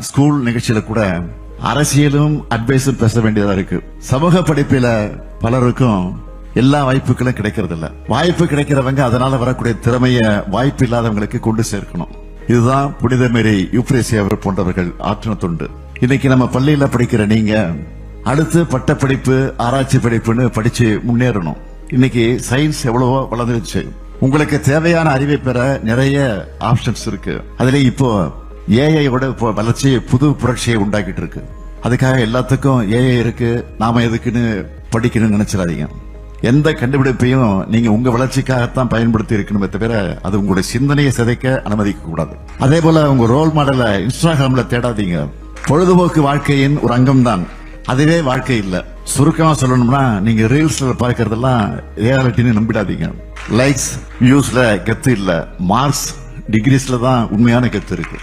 School நிகழ்ச்சியில கூட அரசியலும் அட்வைஸும் பேச வேண்டியதா இருக்கு. சமூக படிப்பில பலருக்கும் எல்லா வாய்ப்புகளும் கிடைக்கிறது இல்ல. வாய்ப்பு கிடைக்கிறவங்க அதனால வரக்கூடிய திறமைய வாய்ப்பு இல்லாதவங்களுக்கு கொண்டு சேர்க்கணும். இதுதான் புனித மேரி யூப்ரேசி அவர் போன்றவர்கள் ஆற்றின தொண்டு. இன்னைக்கு நம்ம பள்ளியில படிக்கிற நீங்க அடுத்து பட்டப்படிப்பு ஆராய்ச்சி படிப்புன்னு படிச்சு முன்னேறணும். இன்னைக்கு சயின்ஸ் எவ்வளவோ வளர்ந்துருச்சு. உங்களுக்கு தேவையான அறிவை பெற நிறைய ஆப்ஷன்ஸ் இருக்கு. அதுல இப்போ ஏஐயோட வளர்ச்சி புது புரட்சியை உண்டாக்கிட்டு இருக்கு. அதுக்காக எல்லாத்துக்கும் ஏஐ இருக்கு, நாம எதுக்குன்னு படிக்கணும்னு நினைச்சிடாதீங்க. எந்த கண்டுபிடிப்பையும் நீங்க உங்க வளர்ச்சிக்காகத்தான் பயன்படுத்தி இருக்கணுமே தவிர அது உங்களுடைய சிந்தனையை சிதைக்க அனுமதிக்க கூடாது. அதே போல உங்க ரோல் மாடலை இன்ஸ்டாகிராம்ல தேடாதீங்க. பொழுதுபோக்கு வாழ்க்கையின் ஒரு அங்கம் தான், அதுவே வாழ்க்கை இல்ல. சுருக்கமா சொல்லணும்னா நீங்க ரீல்ஸ்ல பார்க்கறதெல்லாம் ரியாலிட்டின்னு நம்பிடாதீங்க. லைக்ஸ் வியூஸ்ல கெத்து இல்ல, மார்க்ஸ் டிகிரிஸ்ல தான் உண்மையான கெத்து இருக்கு.